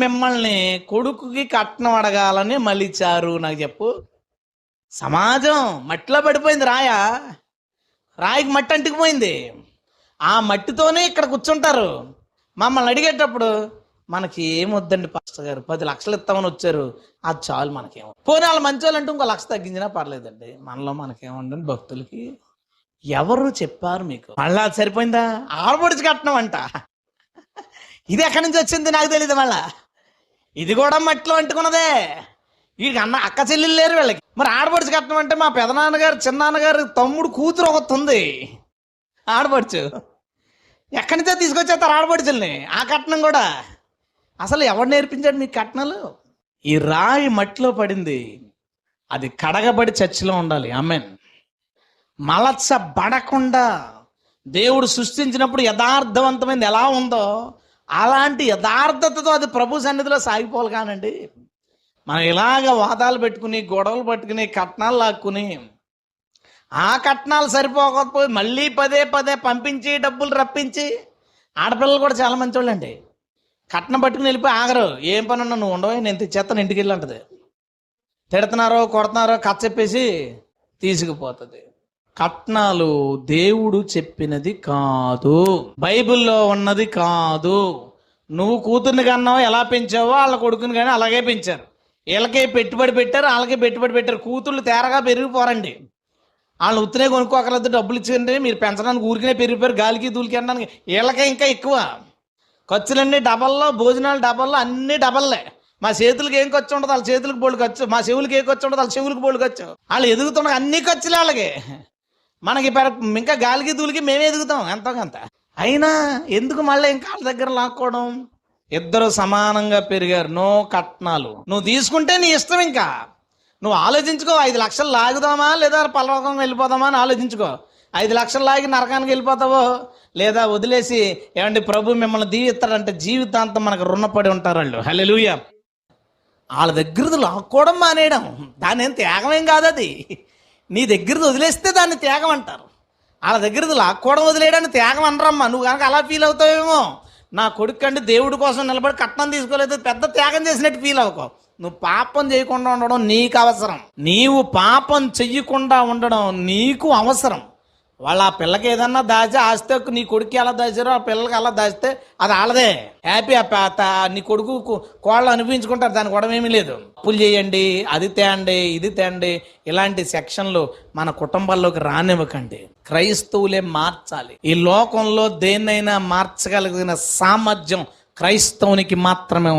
మిమ్మల్ని కొడుకుకి కట్నం అడగాలని మలిచారు. నాకు చెప్పు. సమాజం మట్టిలో పడిపోయింది. రాయికి మట్టి అంటుకుపోయింది. ఆ మట్టితోనే ఇక్కడ కూర్చుంటారు. మమ్మల్ని అడిగేటప్పుడు మనకి ఏమొద్దండి పాస్టర్ గారు, 10 లక్షలు ఇస్తామని వచ్చారు, అది చాలు మనకేమో. పోనీ వాళ్ళు మంచి వాళ్ళు అంటే ఇంకో 1 లక్ష తగ్గించినా పర్లేదండి, మనలో మనకేముండండి భక్తులకి. ఎవరు చెప్పారు మీకు? మళ్ళా అది సరిపోయిందా? ఆడపడుచు కట్నం అంట. ఇది ఎక్కడి నుంచి వచ్చింది నాకు తెలియదు. మళ్ళా ఇది కూడా మట్టిలో అంటుకున్నదే. వీడికి అక్క చెల్లెలు లేరు వీళ్ళకి. మరి ఆడపడుచు కట్నం అంటే మా పెదనాన్నగారు, చిన్నాన్నగారు తమ్ముడు కూతురు ఒకటి ఉంది ఆడపడుచు. ఎక్కడి నుంచో తీసుకొచ్చేస్తారు ఆడపడుచుల్ని. ఆ కట్నం కూడా అసలు ఎవరు నేర్పించాడు మీకు కట్నాలు? ఈ రాయి మట్టిలో పడింది, అది కడగబడి చర్చిలో ఉండాలి. ఆమేన్. మలచబడకుండా దేవుడు సృష్టించినప్పుడు యథార్థవంతమైనది ఎలా ఉందో అలాంటి యథార్థతతో అది ప్రభు సన్నిధిలో సాగిపోవాలి. కానండి మనం ఇలాగ వాదాలు పెట్టుకుని, గొడవలు పట్టుకుని, కట్నాలు లాక్కుని, ఆ కట్నాలు సరిపోకపోయి మళ్ళీ పదే పంపించి డబ్బులు రప్పించి, ఆడపిల్లలు కూడా చాలా మంచి వాళ్ళండి. కట్నం పట్టుకుని వెళ్ళిపోయి ఆగరు. ఏం పని ఉన్నా నువ్వు ఉండవు, నేను తెచ్చేస్తాను ఇంటికి వెళ్ళి అంటది. తిడుతున్నారో కొడుతున్నారో కథ చెప్పేసి తీసుకుపోతుంది. కట్నాలు దేవుడు చెప్పినది కాదు, బైబిల్లో ఉన్నది కాదు. నువ్వు కూతుర్ని కన్నావో ఎలా పెంచావో వాళ్ళ కొడుకుని కానీ అలాగే పెంచారు. వీళ్ళకే పెట్టుబడి పెట్టారు, వాళ్ళకే పెట్టుబడి పెట్టారు. కూతుర్లు తేరగా పెరిగిపోరండి. వాళ్ళు ఉత్తినే కొనుక్కోకలేదు, డబ్బులు ఇచ్చింది. మీరు పెంచడానికి ఊరికినే పెరిగిపోయారు, గాలికి దూలికి అనడానికి. వీళ్ళకే ఇంకా ఎక్కువ ఖర్చులన్నీ డబల్లో, భోజనాలు డబల్లో, అన్నీ డబల్లే. మా చేతులకి ఏం ఖర్చు ఉండదు, వాళ్ళ చేతులకు బోళ్ళు ఖర్చు. మా చెవులకి ఏ ఖర్చు ఉండదు, వాళ్ళ చెవులకు బోళ్ళు ఖర్చు. వాళ్ళు ఎదుగుతున్న అన్ని ఖర్చులే వాళ్ళకి. మనకి ఇంకా గాలికి దూలికి మేమే ఎదుగుతాం ఎంతో కొంత. అయినా ఎందుకు మళ్ళీ ఇంకా వాళ్ళ దగ్గర లాక్కోవడం? ఇద్దరు సమానంగా పెరిగారు. నో కట్నాలు. నువ్వు తీసుకుంటే నీ ఇష్టం. ఇంకా నువ్వు ఆలోచించుకో, 5 లక్షలు లాగుదామా లేదా పరలోకంగా వెళ్ళిపోదామా అని ఆలోచించుకో. 5 లక్షలు లాగి నరకానికి వెళ్ళిపోతావో, లేదా వదిలేసి ఏమంటే ప్రభు మిమ్మల్ని దీవిస్తాడంటే జీవితాంతం మనకు రుణపడి ఉంటారు వాళ్ళు. హల్లెలూయా. వాళ్ళ దగ్గరది లాక్కోవడం మానేయడం దాని ఏం త్యాగమేం కాదు. అది నీ దగ్గరది వదిలేస్తే దాన్ని త్యాగం అంటారు. వాళ్ళ దగ్గరది లాక్కోవడం వదిలేయడాన్ని త్యాగం అనరమ్మా. నువ్వు కనుక అలా ఫీల్ అవుతావేమో. నా కొడుకు అంటే దేవుడి కోసం నిలబడి కట్నం తీసుకోలేదు, పెద్ద త్యాగం చేసినట్టు ఫీల్ అవ్వకో. నువ్వు పాపం చేయకుండా ఉండడం నీకు అవసరం. నీవు పాపం చెయ్యకుండా ఉండడం నీకు అవసరం. వాళ్ళ ఆ పిల్లకి ఏదన్నా దాచి ఆస్తే నీ కొడుకు ఎలా దాచారో ఆ పిల్లలకి అలా దాచితే అది వాళ్ళదే. హ్యాపీ. నీ కొడుకు కోళ్ళు అనిపించుకుంటారు, దానికి కూడా ఏమీ లేదు. అప్పులు చేయండి, అది తేండి, ఇది తేండి, ఇలాంటి సెక్షన్లు మన కుటుంబాల్లోకి రానివ్వకండి. క్రైస్తవులే మార్చాలి. ఈ లోకంలో దేన్నైనా మార్చగలిగిన సామర్థ్యం క్రైస్తవునికి మాత్రమే.